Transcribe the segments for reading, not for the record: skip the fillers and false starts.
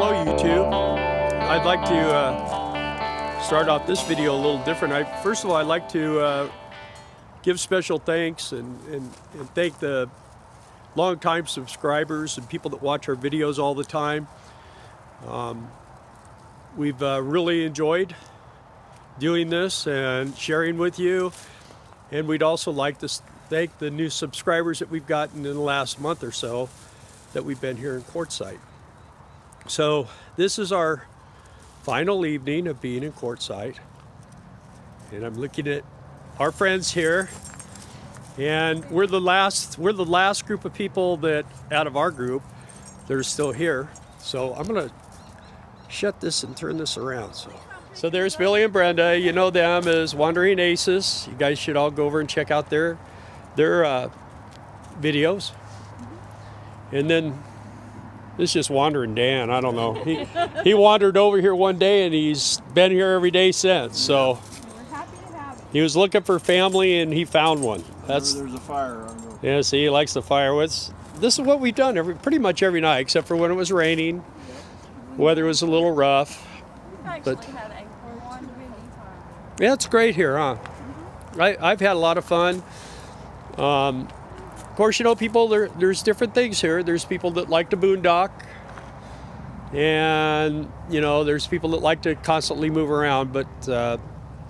Hello YouTube. I'd like to start off this video a little different. First of all, I'd like to give special thanks and thank the long-time subscribers and people that watch our videos all the time. We've really enjoyed doing this and sharing with you, and we'd also like to thank the new subscribers that we've gotten in the last month or so that we've been here in Quartzsite. So this is our final evening of being in Quartzsite, and I'm looking at our friends here, and we're the last group of people that out of our group that are still here. So I'm gonna shut this and turn this around. So there's Billy and Brenda. You know them as Wandering Aces. You guys should all go over and check out their videos. And then this is just Wandering Dan. I don't know. He wandered over here one day and he's been here every day since. So we're happy to have him. He was looking for family and he found one. There's a fire. Yeah. See, he likes the fire. This is what we've done pretty much every night, except for when it was raining. Weather was a little rough. We've actually had a wonderful time. Yeah, it's great here, huh? I've had a lot of fun. Of course, you know, people, there's different things here. There's people that like to boondock, and, you know, there's people that like to constantly move around, but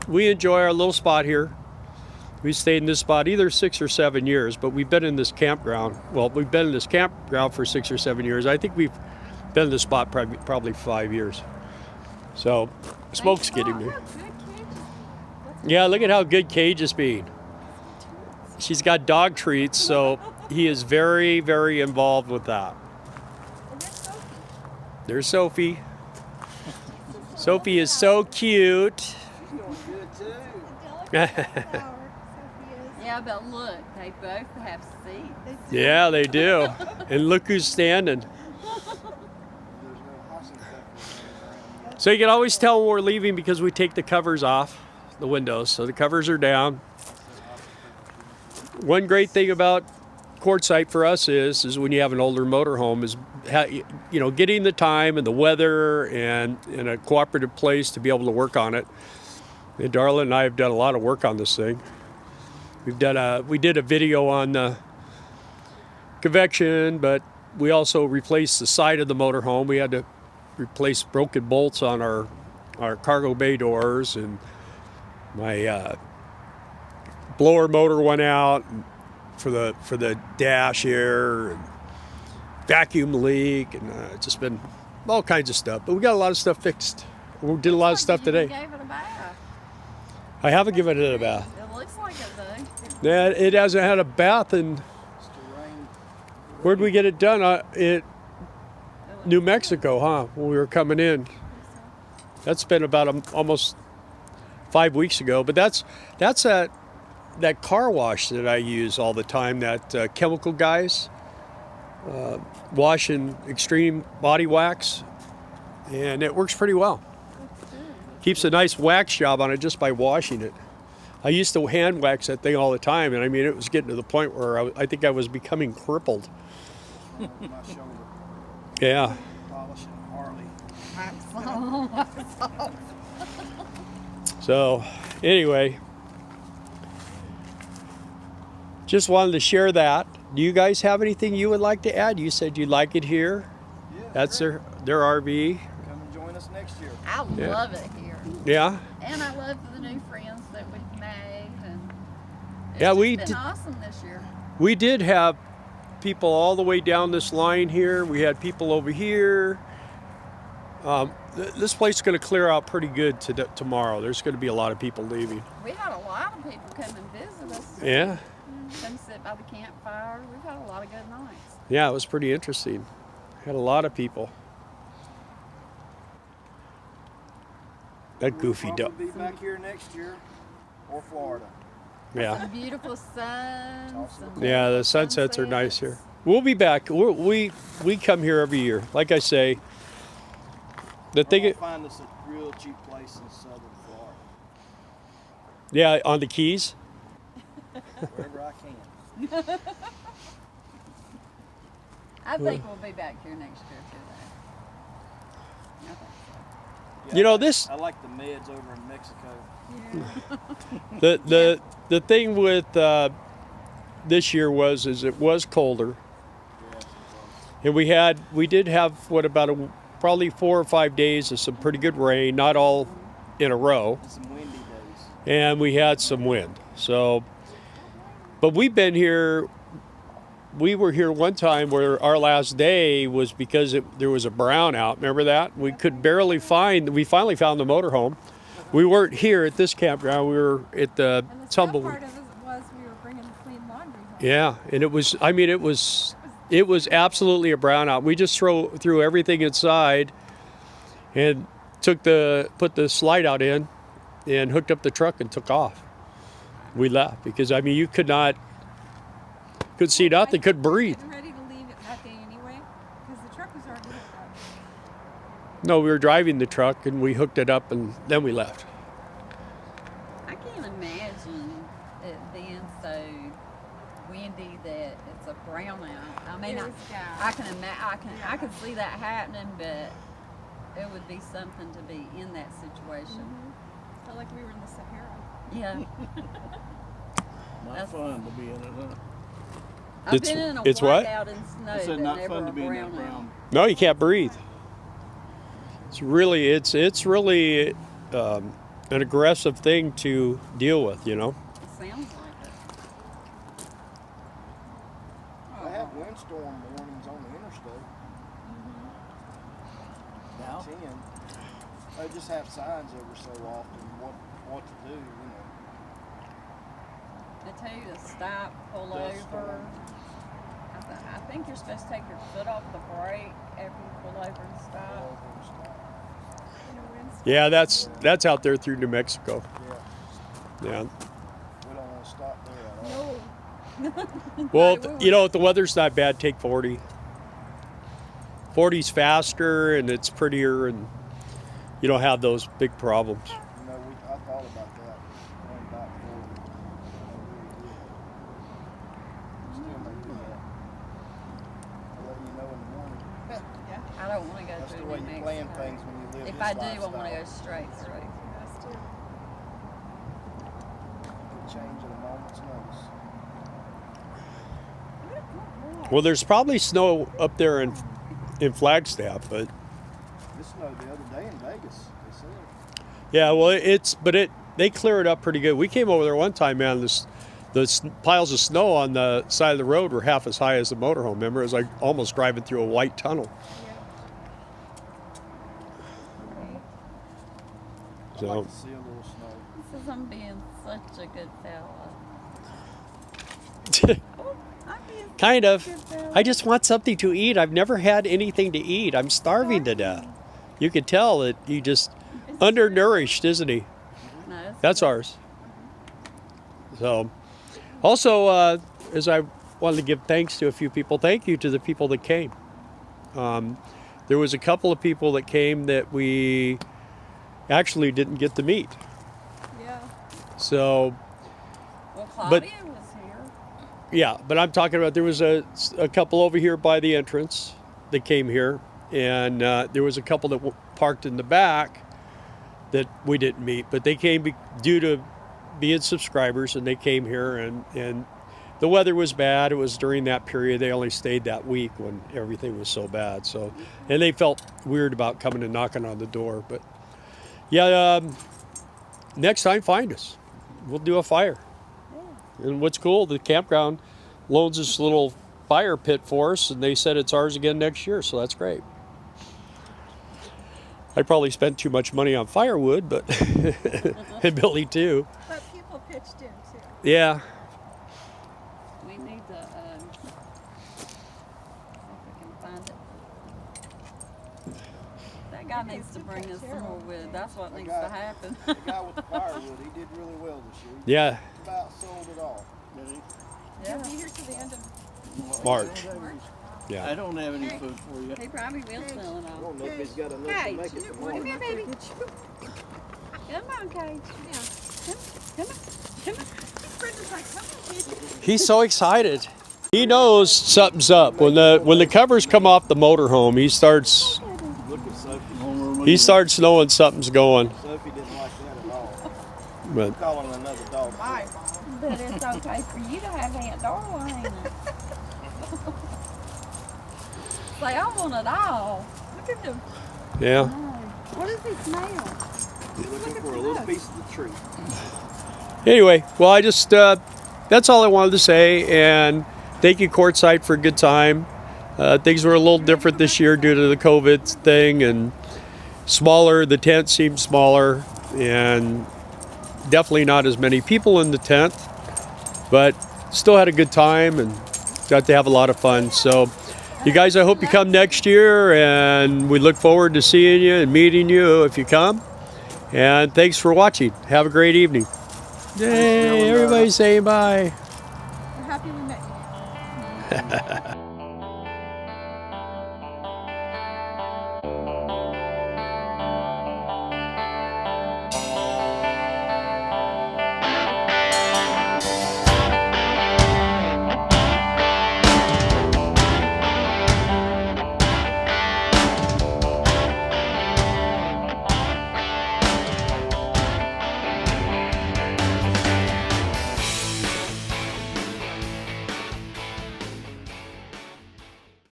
we enjoy our little spot here. We stayed in this spot either 6 or 7 years, but we've been in this campground. Well, we've been in this campground for 6 or 7 years. I think we've been in this spot probably 5 years. So, smoke's getting me. Yeah, look at how good Cage is being. She's got dog treats, so he is very, very involved with that. There's Sophie. Sophie is so cute. Yeah, but look, they both have seats. Yeah, they do. And look who's standing. So you can always tell when we're leaving because we take the covers off the windows. So the covers are down. One great thing about Quartzsite for us is when you have an older motorhome is, you know, getting the time and the weather and in a cooperative place to be able to work on it. And Darla and I have done a lot of work on this thing. We did a video on the convection, but we also replaced the side of the motorhome. We had to replace broken bolts on our cargo bay doors, and my blower motor went out for the dash here, and vacuum leak, and it's just been all kinds of stuff. But we got a lot of stuff fixed. We did a lot of stuff today. You gave it a bath. I haven't given it a bath. It looks like it though. Yeah, it hasn't had a bath, and where'd we get it done? New Mexico, huh? When we were coming in. That's been about almost 5 weeks ago. But that's that car wash that I use all the time. That chemical guys wash in extreme body wax, and it works pretty well. Keeps a nice wax job on it just by washing it. I used to hand wax that thing all the time, and I mean, it was getting to the point where I think I was becoming crippled. Yeah. So, anyway, just wanted to share that. Do you guys have anything you would like to add? You said you like it here. Yeah, that's their RV. Come and join us next year. I love it here. Yeah. And I love the new friends that we've made, and it's been awesome this year. We did have people all the way down this line here. We had people over here. This place is going to clear out pretty good tomorrow. There's going to be a lot of people leaving. We had a lot of people come and visit us. Yeah. Come sit by the campfire. We've had a lot of good nights. Yeah, it was pretty interesting. Had a lot of people. That goofy dog. We'll be back here next year, or Florida. Yeah. Some beautiful sun. Yeah, the sunsets are nice here. We'll be back. We come here every year. Like I say, find us a real cheap place in southern Florida. Yeah, on the Keys. Wherever I can. I think we'll be back here next year too, though. Yeah, You know, I like- this- I like the meds over in Mexico. Yeah. The thing with this year is it was colder, Yes, and we did have probably 4 or 5 days of some pretty good rain, not all in a row, and some windy days. and we had some wind. So, but we've been here. We were here one time where our last day was because there was a brownout. Remember that? We could barely find. We finally found the motorhome. We weren't here at this campground. We were at the And the sad Tumbleweed. part of it was we were bringing clean laundry home. Yeah, and it was. I mean, it was absolutely a brownout. We just threw everything inside, and put the slide out in, and hooked up the truck and took off. We left because I mean you couldn't see nothing, couldn't breathe. Getting ready to leave it that day anyway, because the truck was already hooked up. No, we were driving the truck and we hooked it up and then we left. I can't imagine it being so windy that it's a brownout. I mean, It was bad. I can see that happening, but it would be something to be in that situation. Felt like we were in the Sahara. Yeah. Not That's- fun to be in it, huh? I've It's- been in a it's what? whiteout in snow, I said but not never fun a to be in that brownout. brown. No, you can't breathe. It's really an aggressive thing to deal with, you know. It sounds like it. I have windstorm warnings on the interstate. Now? 10. They just have signs every so often what to do, you know. They tell you to stop, pull Dust over. storm. I think you're supposed to take your foot off the brake after you pull over and stop. In a windstorm. Yeah, that's out there through New Mexico. Yeah, Yeah. we don't want to stop there at all. No. Well, Right, you know, if the weather's not bad, take 40. 40's faster and it's prettier and you don't have those big problems. You know, I thought about that. Going back forward. Still may do that. I'll let you know in the morning. I don't want to go That's the through way New you plan Mexico. things when you live If this I do, I want to lifestyle. go straight through. Us too. Could change at a moment's notice. Well, there's probably snow up there in Flagstaff, but It snowed the other day in Vegas, they said. yeah, well, they clear it up pretty good. We came over there one time, man. The piles of snow on the side of the road were half as high as the motorhome. Remember, it was like almost driving through a white tunnel. I'd So, like to see a little snow. This is I'm being such a good fella. Oh, I'm being kind of. such a good fella. I just want something to eat. I've never had anything to eat. I'm starving to death. You could tell that he just undernourished, isn't he? No, it's That's ours. So, also, as I wanted to give thanks to a few people, thank you to the people that came. There was a couple of people that came that we actually didn't get to meet. Yeah. So, Well, but- Claudia was here. yeah, but I'm talking about there was a couple over here by the entrance that came here, and there was a couple that parked in the back that we didn't meet, but they came due to being subscribers, and they came here, and the weather was bad. It was during that period. They only stayed that week when everything was so bad. So, and they felt weird about coming and knocking on the door. But yeah, next time find us. We'll do a fire. And what's cool, the campground loans this little fire pit for us, and they said it's ours again next year. So that's great. I probably spent too much money on firewood, but and Billy too. But people pitched in too. Yeah. We need to see if we can find it. That guy needs to bring us some more wood. That's what needs to happen. The guy with the firewood, he did really well this year. He Yeah. about sold it all. Did he? Yeah, Be here till the end of March. I Yeah. don't have any food for you. he probably will sell it I all. don't know if he's got enough Hey, to make it come tomorrow. here, baby. Come on, Cage. Come on. Brenda's like, come on, kid. He's so excited. He knows something's up. When the covers come off the motorhome, he starts. Look at Sophie. Home room He starts knowing something's going. Sophie didn't like that at all. But Calling another dog. My mom. But it's okay for you to have Aunt Darla, ain't it? Say, I want it all. Look at them. yeah. No. What does he smell? He's looking for a little piece of the tree. Anyway, well, I just that's all I wanted to say, and thank you, Quartzsite, for a good time. Things were a little different this year due to the COVID thing, and smaller. The tent seemed smaller, and definitely not as many people in the tent, but still had a good time and got to have a lot of fun. So, you guys, I hope you come next year, and we look forward to seeing you and meeting you if you come. And thanks for watching. Have a great evening. Yay, everybody saying bye. We're happy we met you.